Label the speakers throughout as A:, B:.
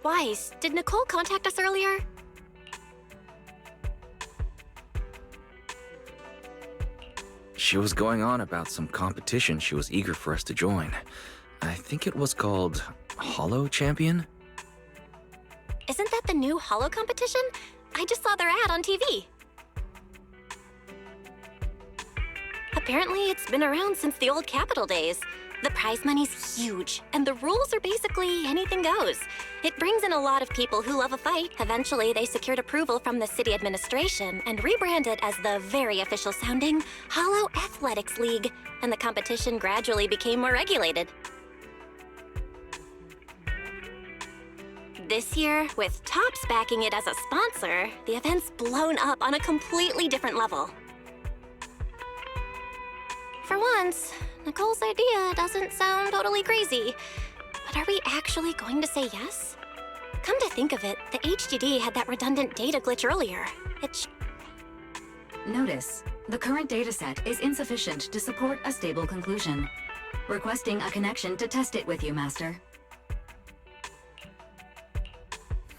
A: Wise, did Nicole contact us earlier?
B: She was going on about some competition she was eager for us to join. I think it was called Holo Champion?
A: Isn't that the new Holo competition? I just saw their ad on TV. Apparently, it's been around since the old Capital days. The prize money's huge, and the rules are basically anything goes. It brings in a lot of people who love a fight. Eventually, they secured approval from the city administration and rebranded as the very official-sounding Holo Athletics League, and the competition gradually became more regulated. This year, with Topps backing it as a sponsor, the event's blown up on a completely different level. For once, Nicole's idea doesn't sound totally crazy. But are we actually going to say yes? Come to think of it, the HDD had that redundant data glitch earlier.
C: Notice, the current dataset is insufficient to support a stable conclusion. Requesting a connection to test it with you, Master.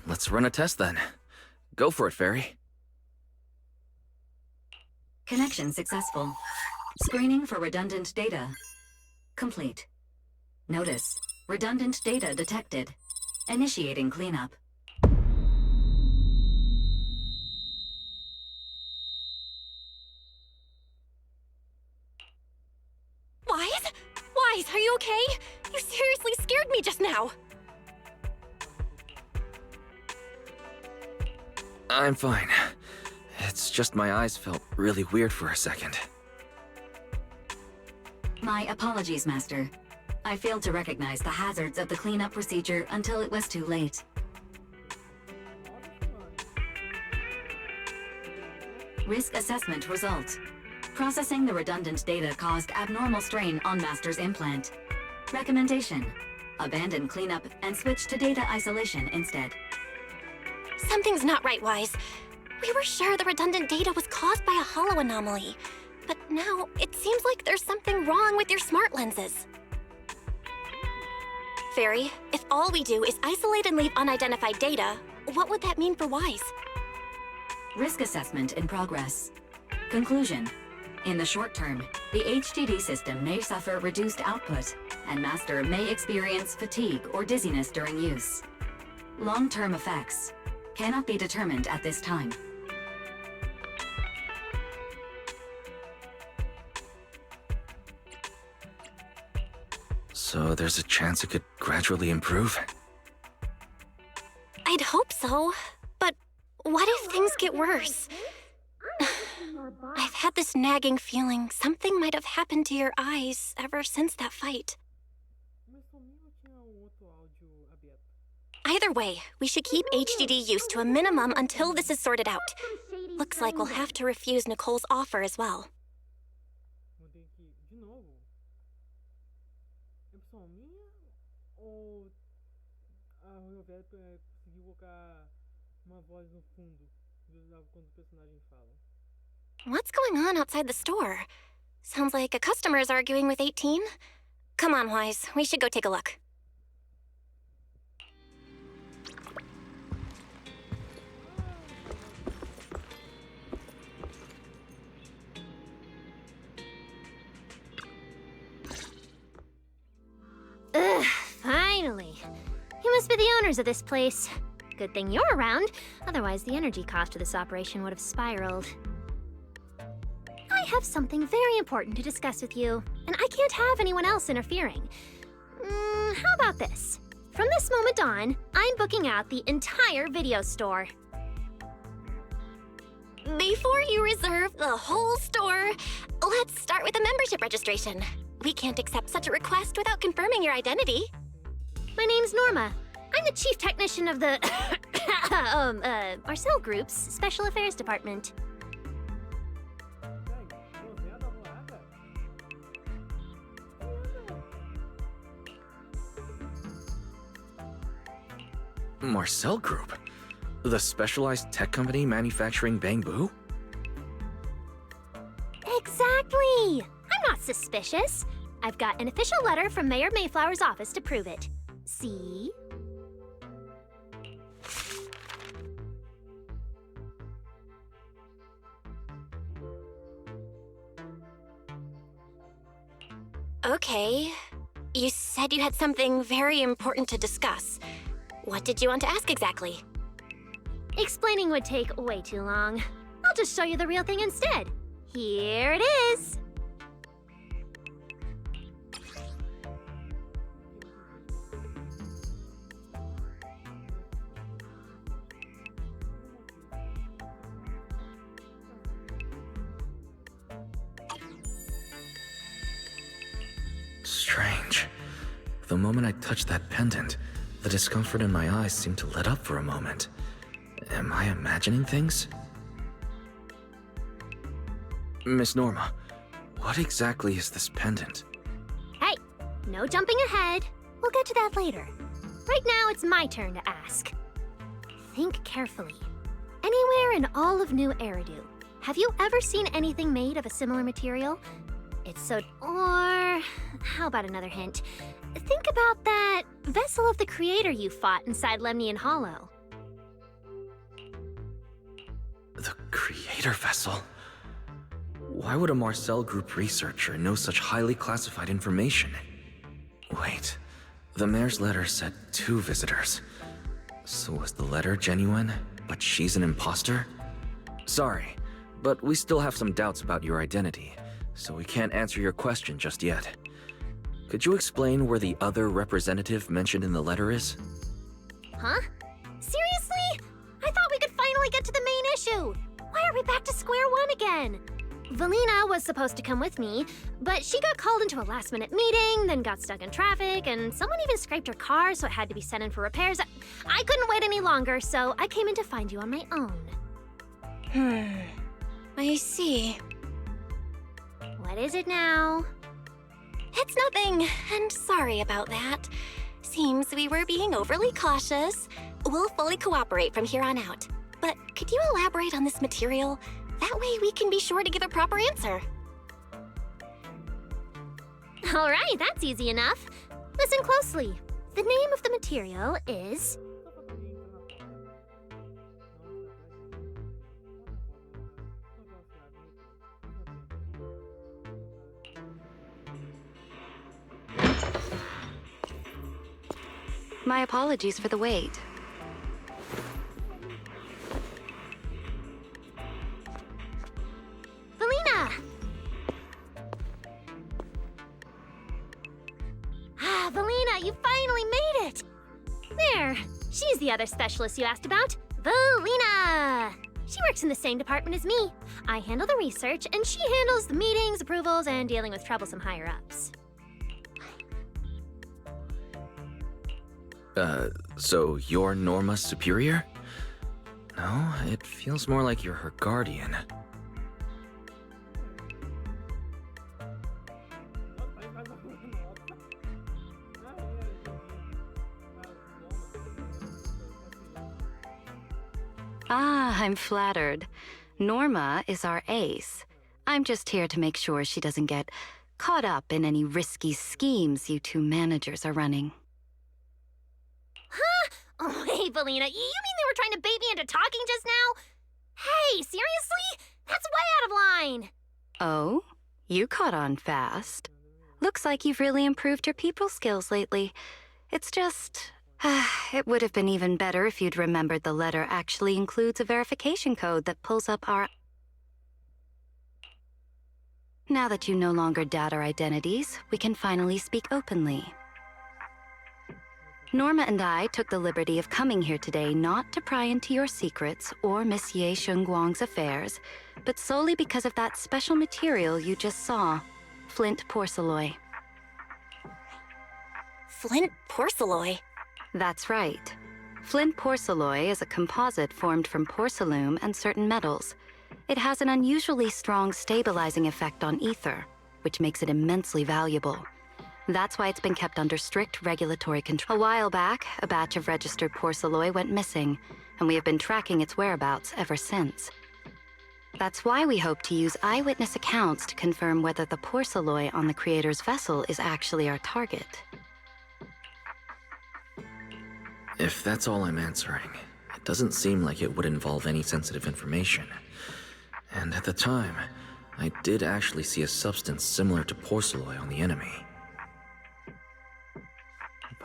B: Let's run a test then. Go for it, Fairy.
C: Connection successful. Screening for redundant data. Complete. Notice, redundant data detected. Initiating cleanup.
A: Wise? Wise, are you okay? You seriously scared me just now.
B: I'm fine. It's just my eyes felt really weird for a second.
C: My apologies, Master. I failed to recognize the hazards of the cleanup procedure until it was too late. Risk assessment result. Processing the redundant data caused abnormal strain on Master's implant. Recommendation: abandon cleanup and switch to data isolation instead.
A: Something's not right, Wise. We were sure the redundant data was caused by a Holo anomaly. But now, it seems like there's something wrong with your smart lenses. Fairy, if all we do is isolate and leave unidentified data, what would that mean for Wise?
C: Risk assessment in progress. Conclusion: in the short term, the HDD system may suffer reduced output, and Master may experience fatigue or dizziness during use. Long-term effects cannot be determined at this time.
B: So there's a chance it could gradually improve?
A: I'd hope so, but what if things get worse? I've had this nagging feeling something might have happened to your eyes ever since that fight. Either way, we should keep HDD use to a minimum until this is sorted out. Looks like we'll have to refuse Nicole's offer as well.
D: Vou ter que ir de novo? É opção minha? Ou a Royal conseguiu colocar uma voz no fundo quando o personagem fala?
A: What's going on outside the store? Sounds like a customer's arguing with 18. Come on, Wise. We should go take a look.
E: Ugh, finally. You must be the owners of this place. Good thing you're around, otherwise the energy cost of this operation would have spiraled. I have something very important to discuss with you, and I can't have anyone else interfering. How about this? From this moment on, I'm booking out the entire video store.
A: Before you reserve the whole store, let's start with a membership registration. We can't accept such a request without confirming your identity.
E: My name's Norma. I'm the chief technician of the Marcel Group's Special Affairs Department.
B: Marcel Group? The specialized tech company manufacturing bamboo?
E: Exactly! I'm not suspicious. I've got an official letter from Mayor Mayflower's office to prove it. See?
A: Okay. You said you had something very important to discuss. What did you want to ask exactly?
E: Explaining would take way too long. I'll just show you the real thing instead. Here it is!
B: Strange. The moment I touched that pendant, the discomfort in my eyes seemed to let up for a moment. Am I imagining things? Miss Norma, what exactly is this pendant?
E: Hey, no jumping ahead. We'll get to that later. Right now, it's my turn to ask. Think carefully. Anywhere in all of New Eridu, have you ever seen anything made of a similar material? It's so... Or... how about another hint? Think about that vessel of the Creator you fought inside Lemnian Hollow.
B: The Creator Vessel? Why would a Marcel Group researcher know such highly classified information? Wait, the mayor's letter said 2 visitors. So was the letter genuine, but she's an imposter? Sorry, but we still have some doubts about your identity, so we can't answer your question just yet. Could you explain where the other representative mentioned in the letter is?
E: Huh? Seriously? I thought we could finally get to the main issue. Why are we back to square one again? Valina was supposed to come with me, but she got called into a last-minute meeting, then got stuck in traffic, and someone even scraped her car, so it had to be sent in for repairs. I couldn't wait any longer, so I came in to find you on my own.
A: I see.
E: What is it now?
A: It's nothing, and sorry about that. Seems we were being overly cautious. We'll fully cooperate from here on out. But could you elaborate on this material? That way we can be sure to give a proper answer.
E: All right, that's easy enough. Listen closely. The name of the material is...
F: My apologies for the wait.
E: Valina! Valina, you finally made it! There, she's the other specialist you asked about, Valina! She works in the same department as me. I handle the research, and she handles the meetings, approvals, and dealing with troublesome higher-ups.
B: So you're Norma's superior? No, it feels more like you're her guardian.
F: Ah, I'm flattered. Norma is our ace. I'm just here to make sure she doesn't get caught up in any risky schemes you two managers are running.
E: Huh? Oh, hey, Valina, you mean they were trying to bait me into talking just now? Hey, seriously? That's way out of line!
F: Oh? You caught on fast. Looks like you've really improved your people skills lately. It's just... it would have been even better if you'd remembered the letter actually includes a verification code that pulls up our... Now that you no longer doubt our identities, we can finally speak openly. Norma and I took the liberty of coming here today not to pry into your secrets or Miss Ye Shengguang's affairs, but solely because of that special material you just saw, flint porcelain.
A: Flint porcelain?
F: That's right. Flint porcelain is a composite formed from porcelain and certain metals. It has an unusually strong stabilizing effect on ether, which makes it immensely valuable. That's why it's been kept under strict regulatory control. A while back, a batch of registered porcelain went missing, and we have been tracking its whereabouts ever since. That's why we hope to use eyewitness accounts to confirm whether the porcelain on the creator's vessel is actually our target.
B: If that's all I'm answering, it doesn't seem like it would involve any sensitive information. And at the time, I did actually see a substance similar to porcelain on the enemy.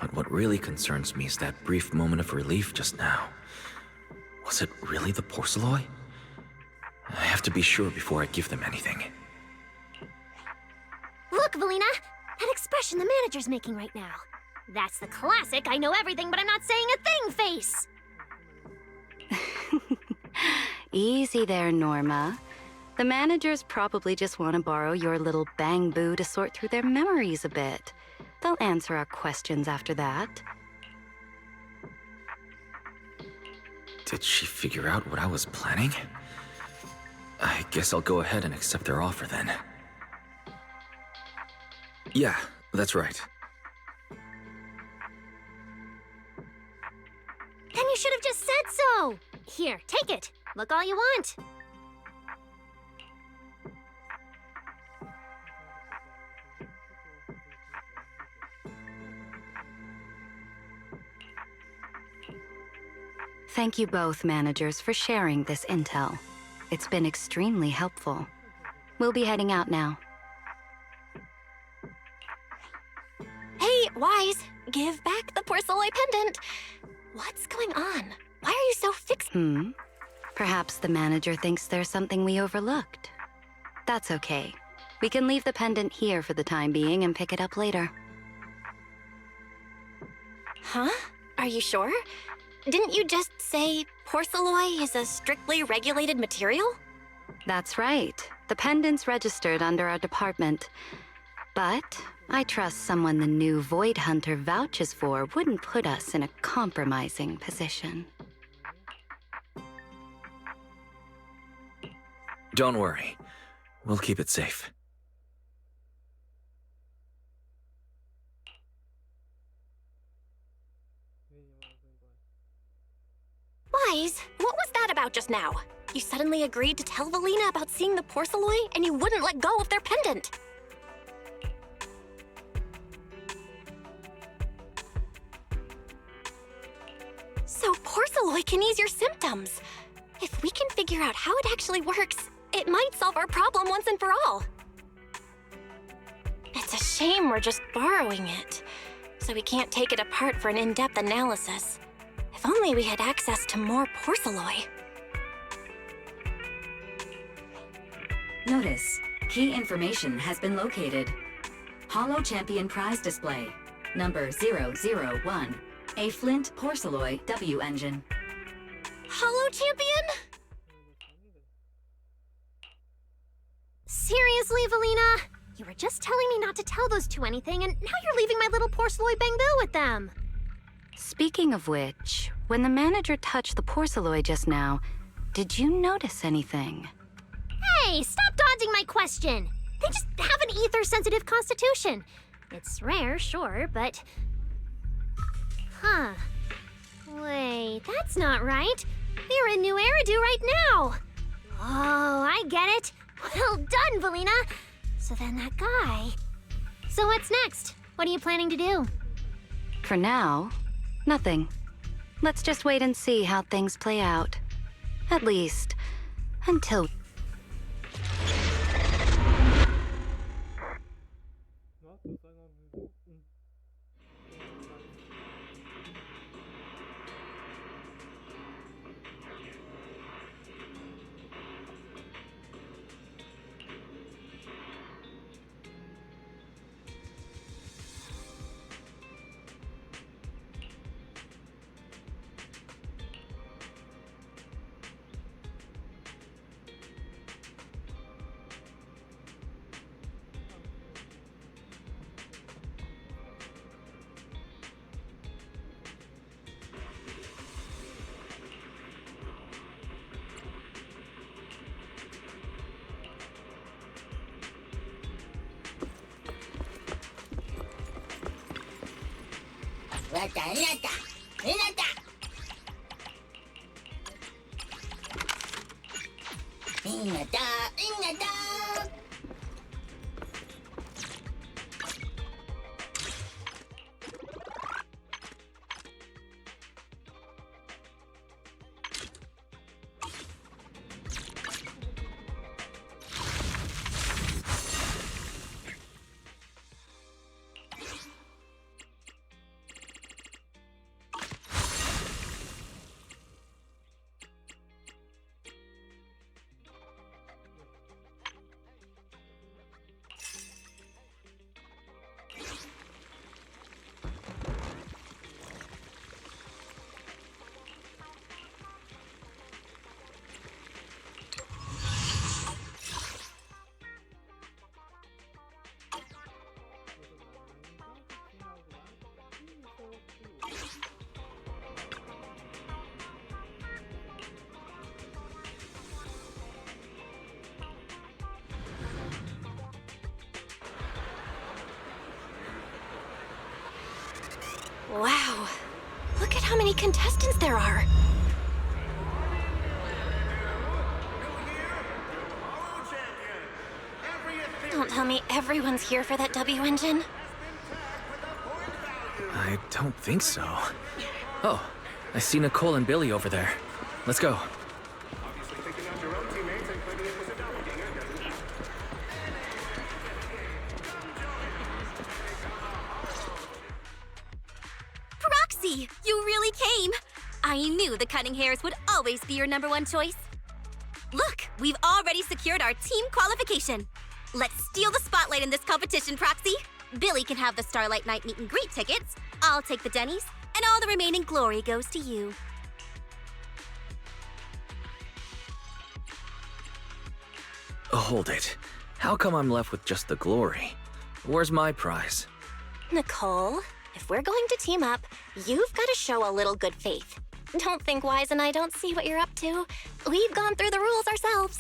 B: But what really concerns me is that brief moment of relief just now. Was it really the porcelain? I have to be sure before I give them anything.
E: Look, Valina! That expression the manager's making right now. That's the classic I know everything but I'm not saying a thing face!
F: Easy there, Norma. The managers probably just want to borrow your little bang boo to sort through their memories a bit. They'll answer our questions after that.
B: Did she figure out what I was planning? I guess I'll go ahead and accept their offer then. Yeah, that's right.
E: Then you should have just said so! Here, take it. Look all you want.
F: Thank you both, managers, for sharing this intel. It's been extremely helpful. We'll be heading out now.
A: Hey, Wise, give back the porcelain pendant. What's going on? Why are you so fixed?
F: Perhaps the manager thinks there's something we overlooked. That's okay. We can leave the pendant here for the time being and pick it up later.
A: Huh? Are you sure? Didn't you just say porcelain is a strictly regulated material?
F: That's right. The pendant's registered under our department. But I trust someone the new Void Hunter vouches for wouldn't put us in a compromising position.
B: Don't worry. We'll keep it safe.
A: Wise, what was that about just now? You suddenly agreed to tell Valina about seeing the porcelain and you wouldn't let go of their pendant. So porcelain can ease your symptoms. If we can figure out how it actually works, it might solve our problem once and for all. It's a shame we're just borrowing it, so we can't take it apart for an in-depth analysis. If only we had access to more porcelain.
C: Notice, key information has been located. Holo Champion prize display. Number 001, a Flint Porceloy W engine.
A: Holo Champion?
E: Seriously, Valina? You were just telling me not to tell those two anything, and now you're leaving my little Porceloy Bangbu with them.
F: Speaking of which, when the manager touched the porceloid just now, did you notice anything?
E: Hey, stop dodging my question! They just have an ether-sensitive constitution. It's rare, sure, but... Huh. Wait, that's not right. We're in New Eridu right now. Oh, I get it. Well done, Valina. So then that guy... So what's next? What are you planning to do?
F: For now, nothing. Let's just wait and see how things play out. At least, until...
D: Nossa, só no nível 1.
A: Wow. Look at how many contestants there are. Don't tell me everyone's here for that W engine.
B: I don't think so. Oh, I see Nicole and Billy over there. Let's go.
A: Proxy, you really came! I knew the cutting hairs would always be your #1 choice. Look, we've already secured our team qualification. Let's steal the spotlight in this competition, Proxy. Billy can have the Starlight Night meet and greet tickets. I'll take the Denny's, and all the remaining glory goes to you.
B: Hold it. How come I'm left with just the glory? Where's my prize?
A: Nicole, if we're going to team up, you've got to show a little good faith. Don't think Wise and I don't see what you're up to. We've gone through the rules ourselves.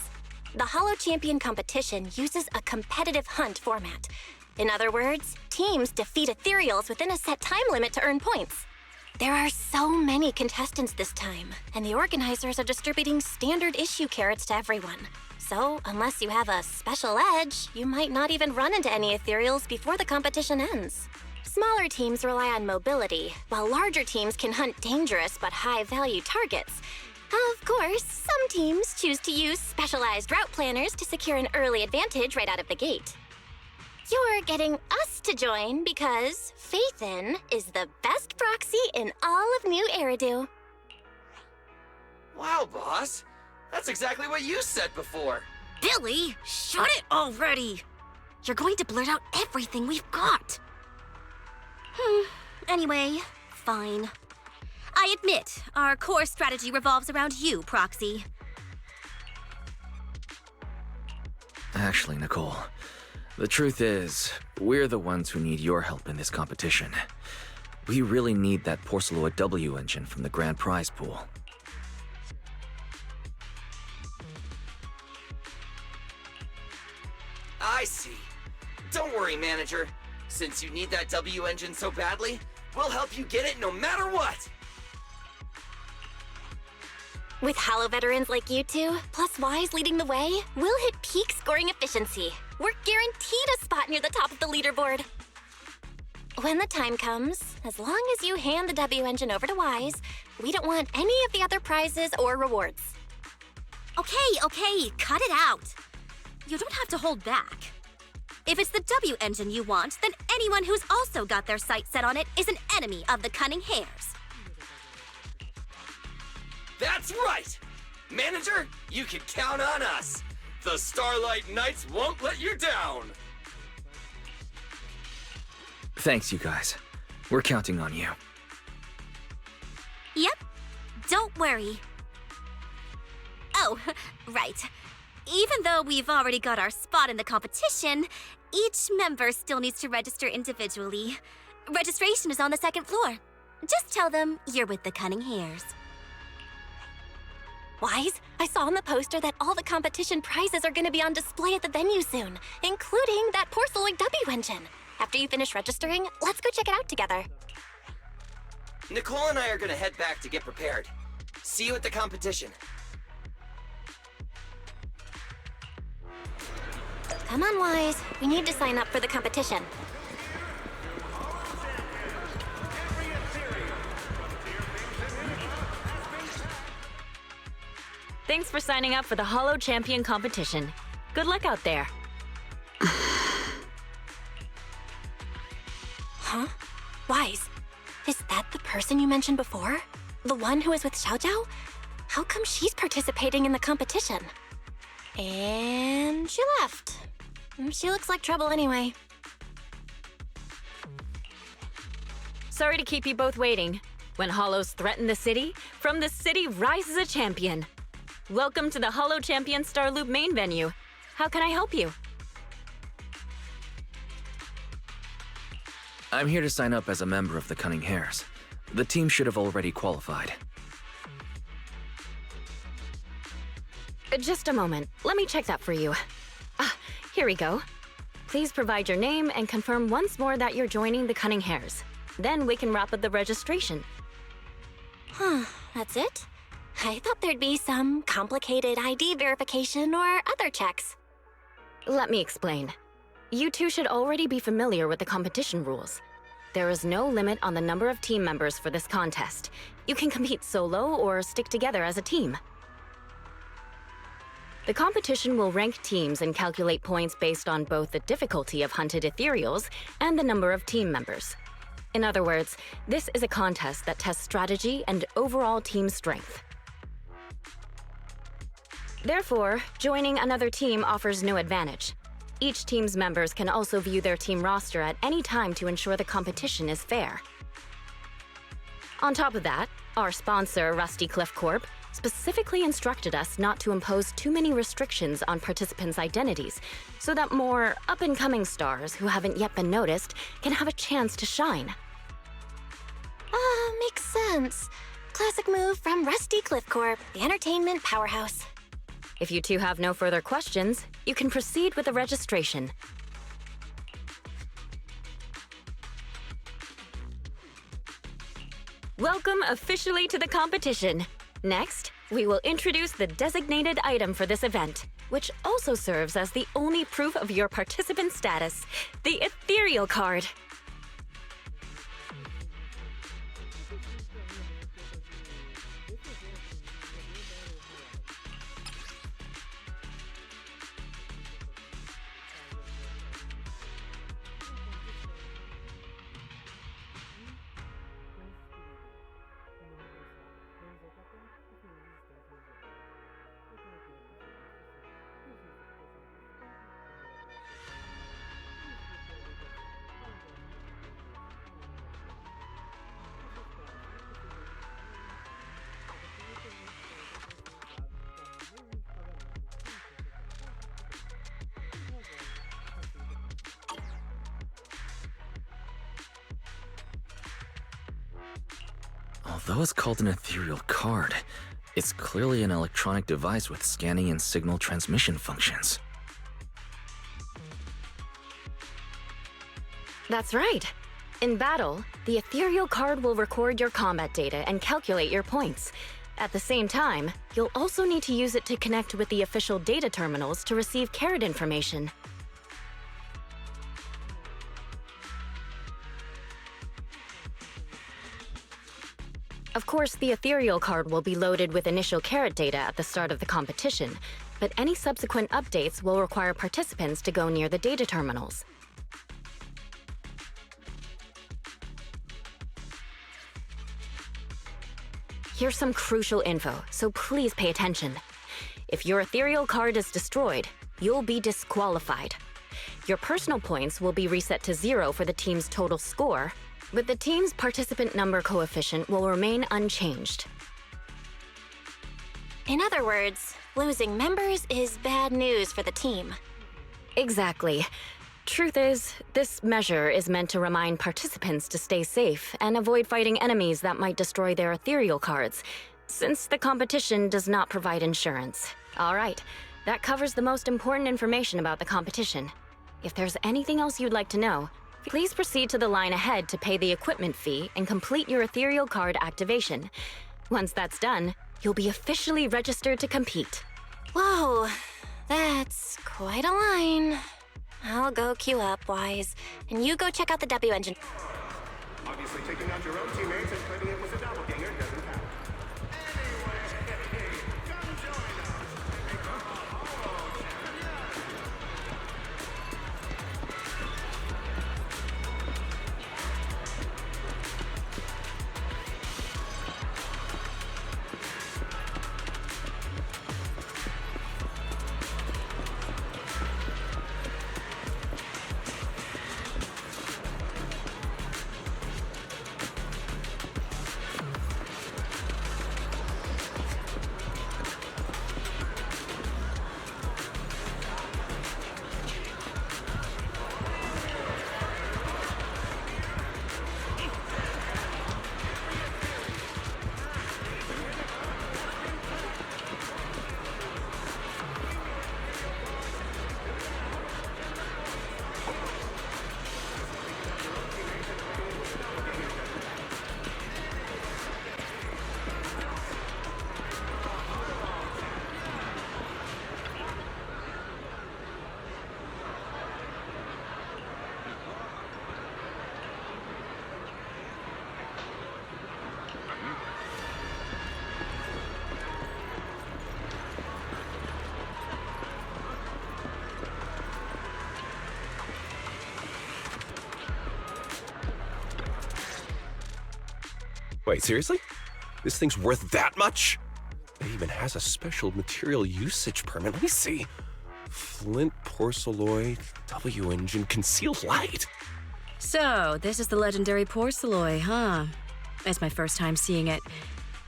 A: The Holo Champion competition uses a competitive hunt format. In other words, teams defeat ethereals within a set time limit to earn points. There are so many contestants this time, and the organizers are distributing standard issue carrots to everyone. So, unless you have a special edge, you might not even run into any ethereals before the competition ends. Smaller teams rely on mobility, while larger teams can hunt dangerous but high-value targets. Of course, some teams choose to use specialized route planners to secure an early advantage right out of the gate. You're getting us to join because Faithin is the best proxy in all of New Eridu.
G: Wow, boss. That's exactly what you said before.
A: Billy, shut it already! You're going to blurt out everything we've got.
H: Anyway, fine. I admit, our core strategy revolves around you, Proxy.
B: Actually, Nicole, the truth is, we're the ones who need your help in this competition. We really need that Porceloid W engine from the grand prize pool.
G: I see. Don't worry, manager. Since you need that W engine so badly, we'll help you get it no matter what!
A: With Halo veterans like you two, plus Wise leading the way, we'll hit peak scoring efficiency. We're guaranteed a spot near the top of the leaderboard. When the time comes, as long as you hand the W engine over to Wise, we don't want any of the other prizes or rewards.
H: Okay, cut it out. You don't have to hold back. If it's the W engine you want, then anyone who's also got their sights set on it is an enemy of the Cunning Hares.
G: That's right! Manager, you can count on us! The Starlight Knights won't let you down!
B: Thanks, you guys. We're counting on you.
H: Yep, don't worry. Oh, right. Even though we've already got our spot in the competition, each member still needs to register individually. Registration is on the second floor. Just tell them you're with the Cunning Hares.
A: Wise, I saw on the poster that all the competition prizes are going to be on display at the venue soon, including that Porceloid W engine. After you finish registering, let's go check it out together.
G: Nicole and I are gonna head back to get prepared. See you at the competition.
A: Come on, Wise. We need to sign up for the competition.
I: Thanks for signing up for the Holo Champion competition. Good luck out there.
A: Huh? Wise, is that the person you mentioned before? The one who was with Xiaojiao? How come she's participating in the competition? And she left. She looks like trouble anyway.
I: Sorry to keep you both waiting. When Holos threaten the city, from the city rises a champion. Welcome to the Holo Champion Star Loop main venue. How can I help you?
B: I'm here to sign up as a member of the Cunning Hares. The team should have already qualified.
I: Just a moment. Let me check that for you. Here we go. Please provide your name and confirm once more that you're joining the Cunning Hares. Then we can wrap up the registration.
A: Huh, that's it? I thought there'd be some complicated ID verification or other checks.
I: Let me explain. You two should already be familiar with the competition rules. There is no limit on the number of team members for this contest. You can compete solo or stick together as a team. The competition will rank teams and calculate points based on both the difficulty of hunted ethereals and the number of team members. In other words, this is a contest that tests strategy and overall team strength. Therefore, joining another team offers no advantage. Each team's members can also view their team roster at any time to ensure the competition is fair. On top of that, our sponsor, Rusty Cliff Corp., specifically instructed us not to impose too many restrictions on participants' identities, so that more up-and-coming stars who haven't yet been noticed can have a chance to shine.
A: Makes sense. Classic move from Rusty Cliff Corp., the entertainment powerhouse.
I: If you two have no further questions, you can proceed with the registration. Welcome officially to the competition. Next, we will introduce the designated item for this event, which also serves as the only proof of your participant status, the Ethereal card.
B: Although it's called an ethereal card, it's clearly an electronic device with scanning and signal transmission functions.
I: That's right. In battle, the ethereal card will record your combat data and calculate your points. At the same time, you'll also need to use it to connect with the official data terminals to receive carrot information. Of course, the ethereal card will be loaded with initial carrot data at the start of the competition, but any subsequent updates will require participants to go near the data terminals. Here's some crucial info, so please pay attention. If your ethereal card is destroyed, you'll be disqualified. Your personal points will be reset to 0 for the team's total score, but the team's participant number coefficient will remain unchanged.
A: In other words, losing members is bad news for the team.
I: Exactly. Truth is, this measure is meant to remind participants to stay safe and avoid fighting enemies that might destroy their ethereal cards, since the competition does not provide insurance. All right, that covers the most important information about the competition. If there's anything else you'd like to know, please proceed to the line ahead to pay the equipment fee and complete your ethereal card activation. Once that's done, you'll be officially registered to compete.
A: Whoa, that's quite a line. I'll go queue up, Wise, and you go check out the W engine.
J: Obviously, taking out your own teammates and putting it with a doppelganger doesn't count. Anyway, come join us.
K: Wait, seriously? This thing's worth that much? It even has a special material usage permit. Let me see. Flint porcelloy, W engine, concealed light.
L: So, this is the legendary porcelloy, huh? It's my first time seeing it.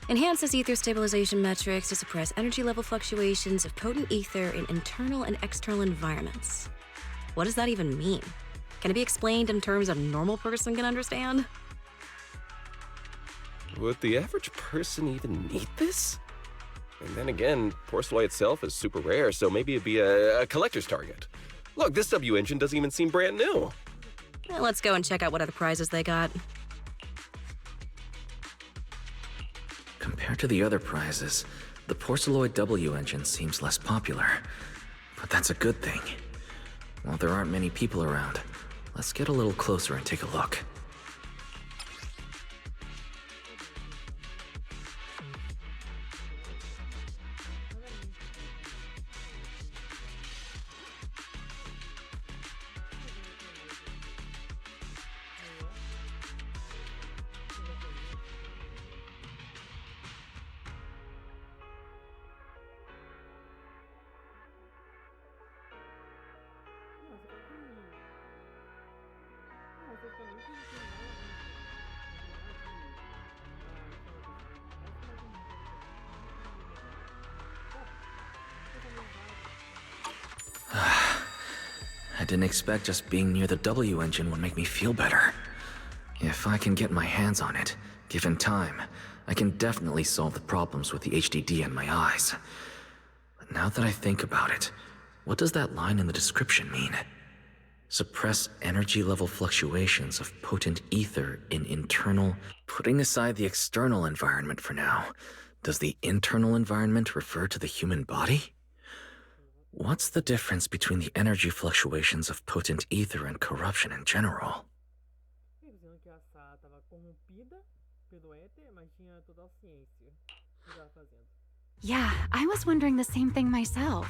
L: Enhances ether stabilization metrics to suppress energy level fluctuations of potent ether in internal and external environments. What does that even mean? Can it be explained in terms a normal person can understand?
K: Would the average person even need this? And then again, porcelloy itself is super rare, so maybe it'd be a collector's target. Look, this W engine doesn't even seem brand new.
L: Well, let's go and check out what other prizes they got.
B: Compared to the other prizes, the porcelloid W engine seems less popular. But that's a good thing. While there aren't many people around, let's get a little closer and take a look. I didn't expect just being near the W engine would make me feel better. If I can get my hands on it, given time, I can definitely solve the problems with the HDD and my eyes. But now that I think about it, what does that line in the description mean? Suppress energy level fluctuations of potent ether in internal... Putting aside the external environment for now, does the internal environment refer to the human body? What's the difference between the energy fluctuations of potent ether and corruption in general?
D: Dizendo que a Sá estava corrompida pelo éter, mas tinha total ciência do que estava fazendo.
M: Yeah, I was wondering the same thing myself.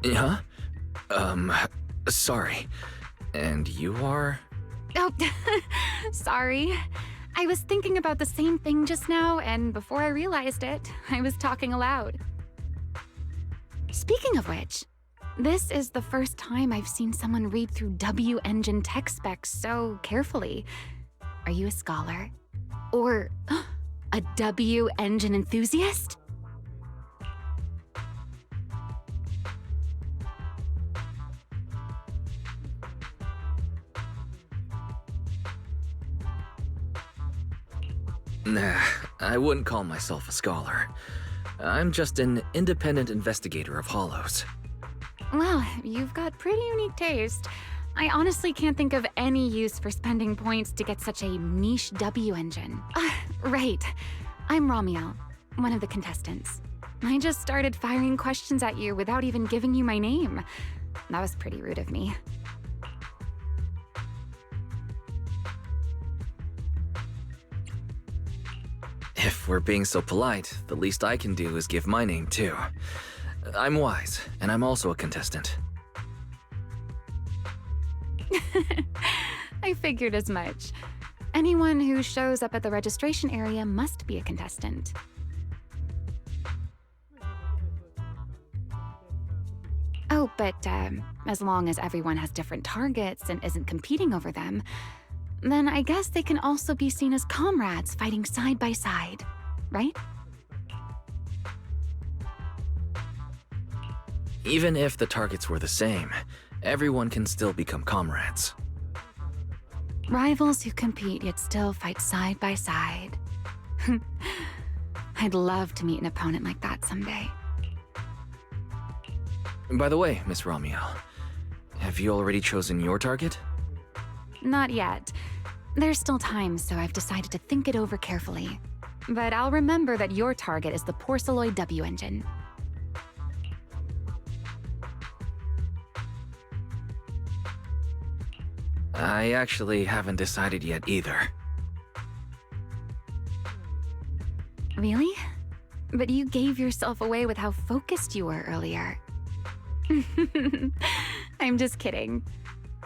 B: Yeah? Sorry. And you are?
M: Oh, sorry. I was thinking about the same thing just now, and before I realized it, I was talking aloud. Speaking of which, this is the first time I've seen someone read through W-Engine tech specs so carefully. Are you a scholar? Or a W-Engine enthusiast?
B: Nah, I wouldn't call myself a scholar. I'm just an independent investigator of hollows.
M: Well, you've got pretty unique taste. I honestly can't think of any use for spending points to get such a niche W-Engine. Right. I'm Ramiel, one of the contestants. I just started firing questions at you without even giving you my name. That was pretty rude of me.
B: If we're being so polite, the least I can do is give my name too. I'm Wise, and I'm also a contestant.
M: I figured as much. Anyone who shows up at the registration area must be a contestant. Oh, but as long as everyone has different targets and isn't competing over them, then I guess they can also be seen as comrades fighting side by side, right?
B: Even if the targets were the same, everyone can still become comrades.
M: Rivals who compete yet still fight side by side. I'd love to meet an opponent like that someday.
B: By the way, Miss Ramiel, have you already chosen your target?
M: Not yet. There's still time, so I've decided to think it over carefully. But I'll remember that your target is the Porceloid W-Engine.
B: I actually haven't decided yet either.
M: Really? But you gave yourself away with how focused you were earlier. I'm just kidding.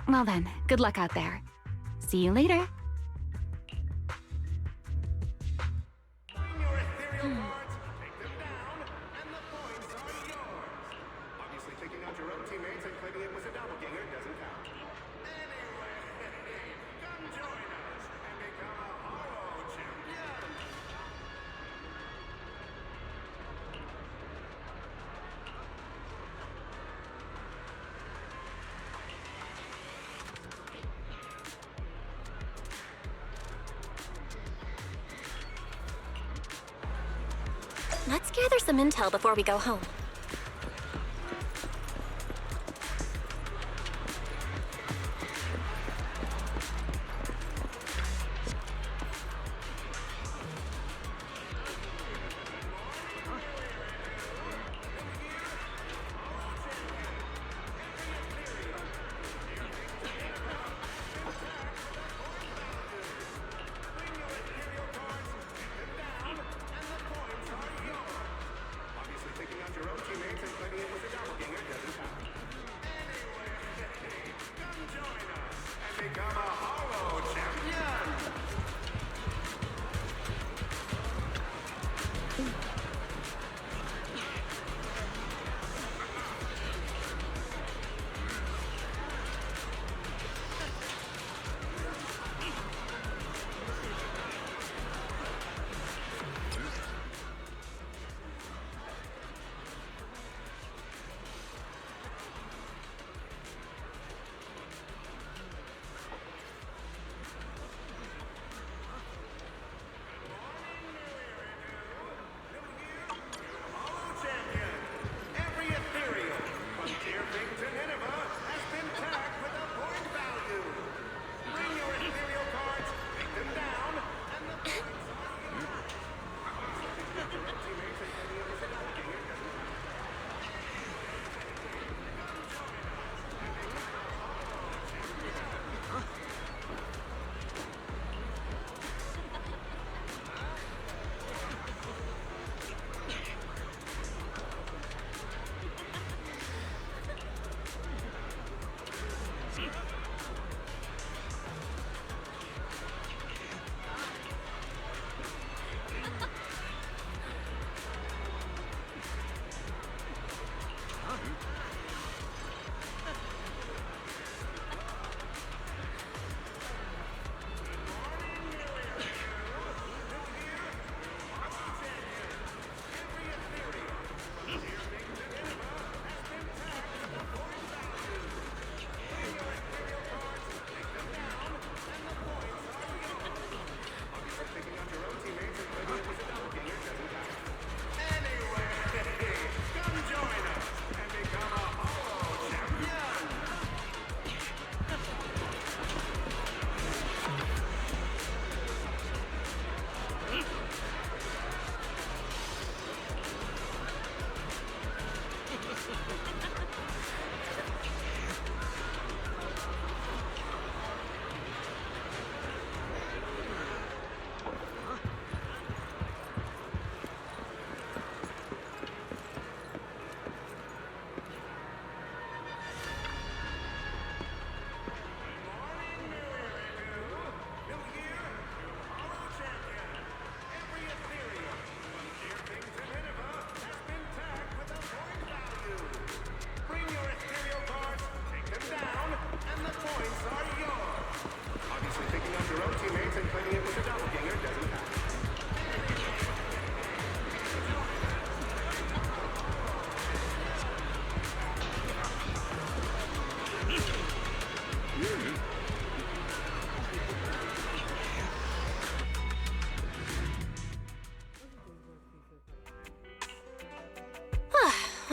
M: Well then, good luck out there. See you later.
J: Bring your ethereal cards, take them down, and the points are yours. Obviously, taking out your own teammates and claiming it was a doppelganger doesn't count. Anyway, come join us and become a Hollow champion.
A: Let's gather some intel before we go home.
J: Obviously, taking out your own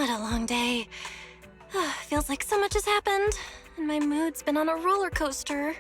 A: What a long day. Feels like so much has happened, and my mood's been on a roller coaster.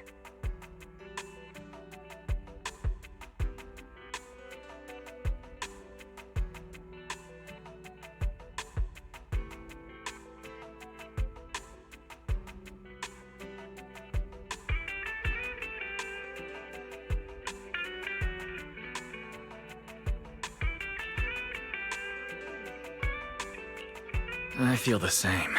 B: I feel the same.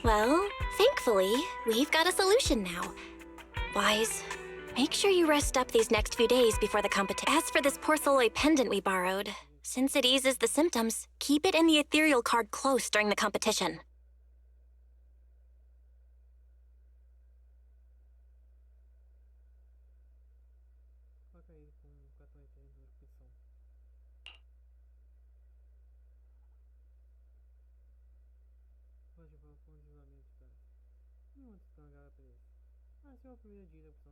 A: Well, thankfully, we've got a solution now. Wise, make sure you rest up these next few days before the competition. As for this porcelain pendant we borrowed, since it eases the symptoms, keep it in the ethereal card close during the competition.
D: Coloca ele com o cartão de inscrição. Pode falar com o julgamento, cara. Não onde estão a galera presa. Ah, esse é o primeiro dia da opção.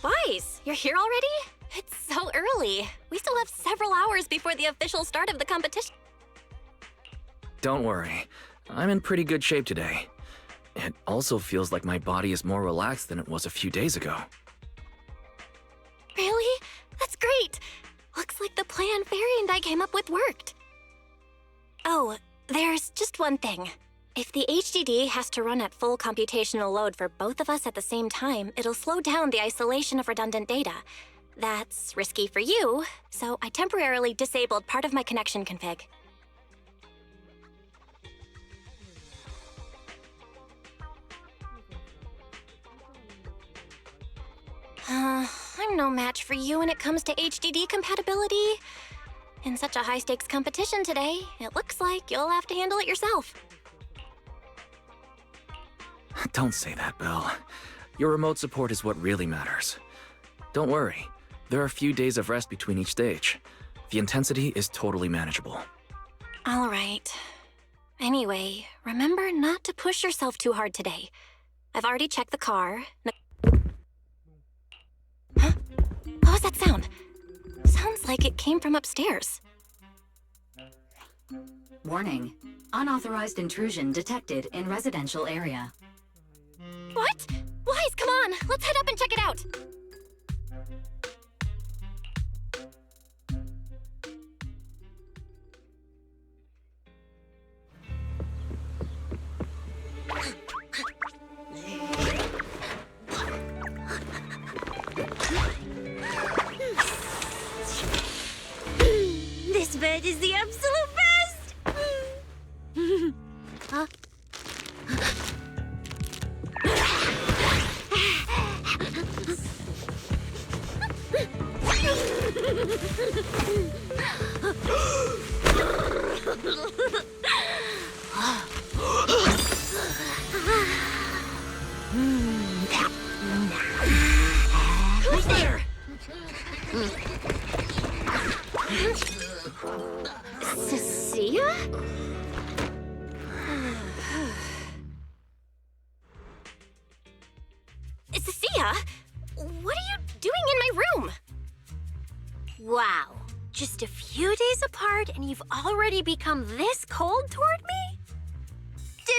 A: Wise, you're here already? It's so early. We still have several hours before the official start of the competition.
B: Don't worry. I'm in pretty good shape today. It also feels like my body is more relaxed than it was a few days ago.
A: Really? That's great! Looks like the plan Fairy and I came up with worked. Oh, there's just one thing. If the HDD has to run at full computational load for both of us at the same time, it'll slow down the isolation of redundant data. That's risky for you, so I temporarily disabled part of my connection config. I'm no match for you when it comes to HDD compatibility. In such a high-stakes competition today, it looks like you'll have to handle it yourself.
B: Don't say that, Belle. Your remote support is what really matters. Don't worry. There are a few days of rest between each stage. The intensity is totally manageable.
A: All right. Anyway, remember not to push yourself too hard today. I've already checked the car. Huh? What was that sound? Sounds like it came from upstairs.
C: Warning. Unauthorized intrusion detected in residential area.
A: What? Wise, come on! Let's head up and check it out!
H: This bed is the absolute best! Huh?
A: Who's there? Cecilia? Cecilia? What are you doing in my room? Wow. Just a few days apart and you've already become this cold toward me?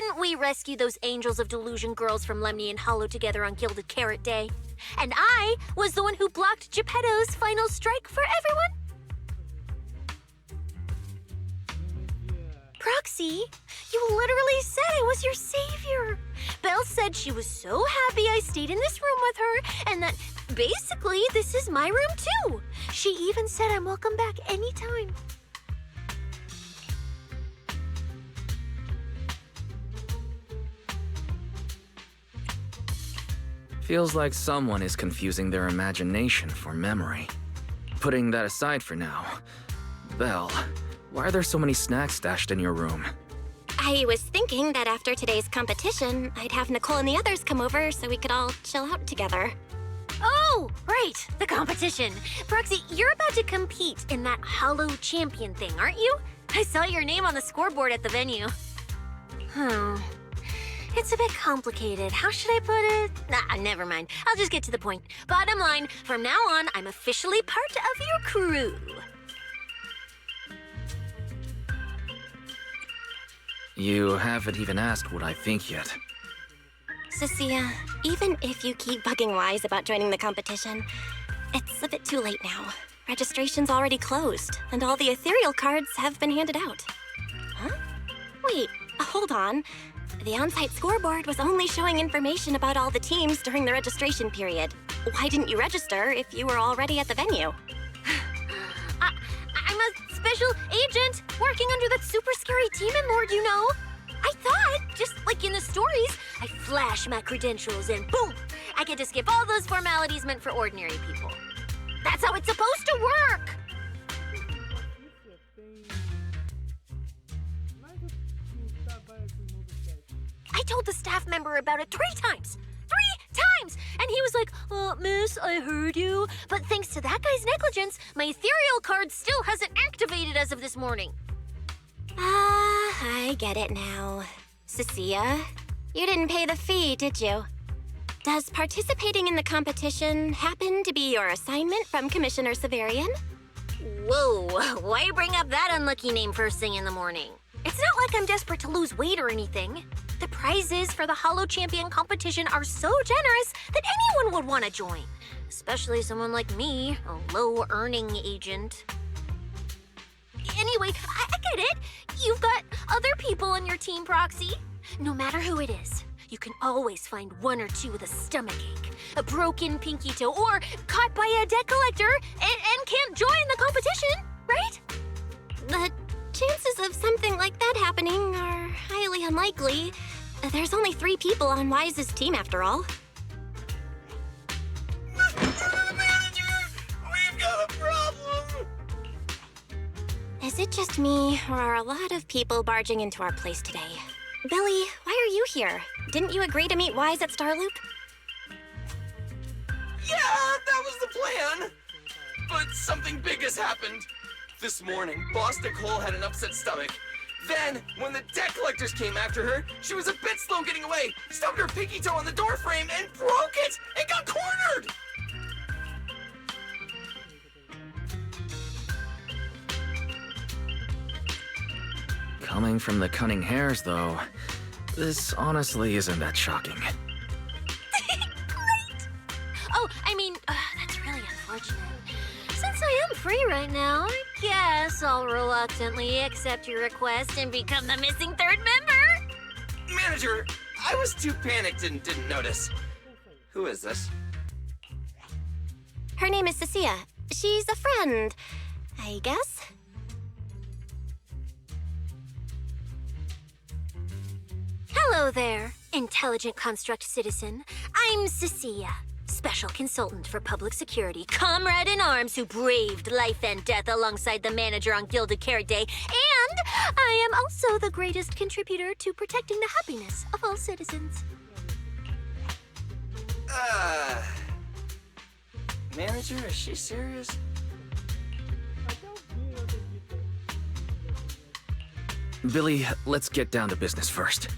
E: Didn't we rescue those Angels of Delusion girls from Lemny and Hollow together on Gilded Carrot Day? And I was the one who blocked Geppetto's final strike for everyone? Proxy, you literally said I was your savior. Belle said she was so happy I stayed in this room with her, and that basically this is my room too. She even said I'm welcome back anytime.
B: Feels like someone is confusing their imagination for memory. Putting that aside for now, Belle, why are there so many snacks stashed in your room?
A: I was thinking that after today's competition, I'd have Nicole and the others come over so we could all chill out together.
E: Oh, right, the competition. Proxy, you're about to compete in that Hollow Champion thing, aren't you? I saw your name on the scoreboard at the venue. It's a bit complicated. How should I put it? Nah, never mind. I'll just get to the point. Bottom line, from now on, I'm officially part of your crew.
B: You haven't even asked what I think yet.
A: Cecilia, even if you keep bugging Wise about joining the competition, it's a bit too late now. Registration's already closed, and all the ethereal cards have been handed out. Huh? Wait, hold on. The on-site scoreboard was only showing information about all the teams during the registration period. Why didn't you register if you were already at the venue?
E: I'm a special agent working under that super scary demon lord, you know. I thought, just like in the stories, I flash my credentials and boom, I get to skip all those formalities meant for ordinary people. That's how it's supposed to work. I told the staff member about it 3 times. 3 times! And he was like, miss, I heard you. But thanks to that guy's negligence, my ethereal card still hasn't activated as of this morning.
A: I get it now. Cecilia, you didn't pay the fee, did you? Does participating in the competition happen to be your assignment from Commissioner Severian?
E: Whoa, why bring up that unlucky name first thing in the morning? It's not like I'm desperate to lose weight or anything. The prizes for the Hollow Champion competition are so generous that anyone would want to join. Especially someone like me, a low-earning agent. Anyway, I get it. You've got other people on your team, Proxy. No matter who it is, you can always find 1 or 2 with a stomachache, a broken pinky toe, or caught by a debt collector and can't join the competition, right?
A: The chances of something like that happening are highly unlikely. There's only 3 people on Wise's team after all.
G: Manager! We've got a problem!
A: Is it just me, or are a lot of people barging into our place today? Billy, why are you here? Didn't you agree to meet Wise at Starloop?
G: Yeah, that was the plan! But something big has happened. This morning, Boss Nicole had an upset stomach. Then, when the debt collectors came after her, she was a bit slow getting away, stubbed her pinky toe on the door frame, and broke it! It got cornered!
B: Coming from the cunning hares, though, this honestly isn't that shocking.
E: Great! Oh, I mean, that's really unfortunate. Since I am free right now, I guess I'll reluctantly accept your request and become the missing 3rd member.
G: Manager, I was too panicked and didn't notice. Who is this?
A: Her name is Cecilia. She's a friend, I guess.
E: Hello there, intelligent construct citizen. I'm Cecilia, special consultant for public security, comrade in arms who braved life and death alongside the manager on Gilded Carrot Day, and I am also the greatest contributor to protecting the happiness of all citizens.
G: Manager, is she serious?
B: Billy, let's get down to business first.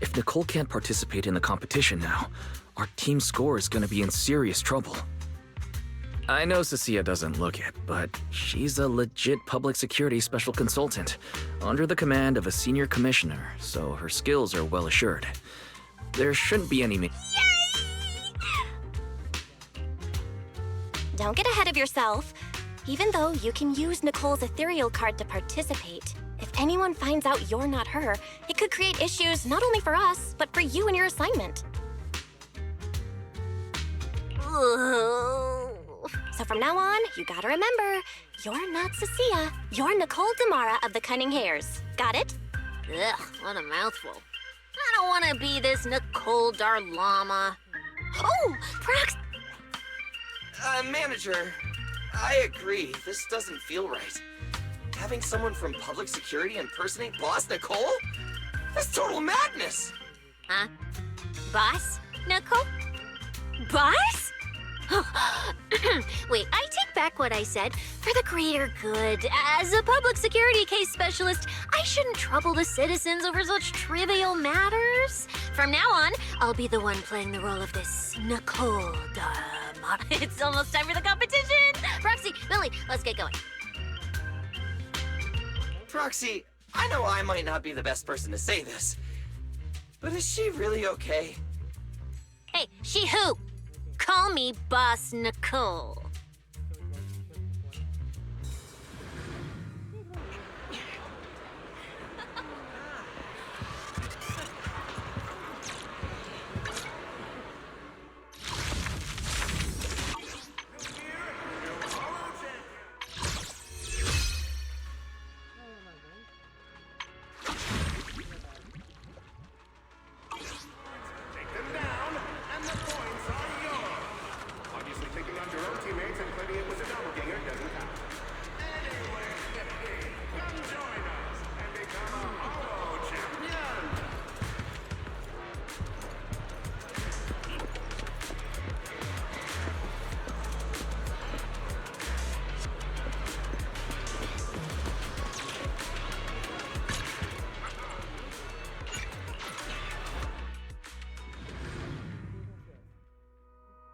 B: If Nicole can't participate in the competition now, our team score is gonna be in serious trouble. I know Cecilia doesn't look it, but she's a legit public security special consultant, under the command of a senior commissioner, so her skills are well assured. There shouldn't be any
A: Don't get ahead of yourself. Even though you can use Nicole's ethereal card to participate, if anyone finds out you're not her, it could create issues not only for us, but for you and your assignment. So from now on, you gotta remember, you're not Cecilia. You're Nicole Damara of the Cunning Hairs. Got it?
N: Ugh, what a mouthful. I don't want to be this Nicole Darlama.
A: Oh, Prox!
G: Manager, I agree. This doesn't feel right. Having someone from public security impersonate Boss Nicole? That's total madness!
N: Huh? Boss? Nicole?
A: Boss?
N: Wait, I take back what I said. For the greater good, as a public security case specialist, I shouldn't trouble the citizens over such trivial matters. From now on, I'll be the one playing the role of this Nicole Darlama. It's almost time for the competition! Proxy, Millie, let's get going.
G: Proxy, I know I might not be the best person to say this, but is she really okay?
N: Hey, she who? Call me Boss Nicole.
J: Take them down, and the points are yours. Obviously, taking out your own teammates and claiming it was a doppelganger doesn't count. Anyway, come join us and become a Holo champion.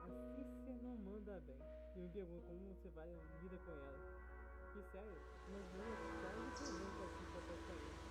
D: Assim você não manda bem. E eu pergunto como você vai lida com ela. E sério, mas não é sério que eu vou assim pra sair.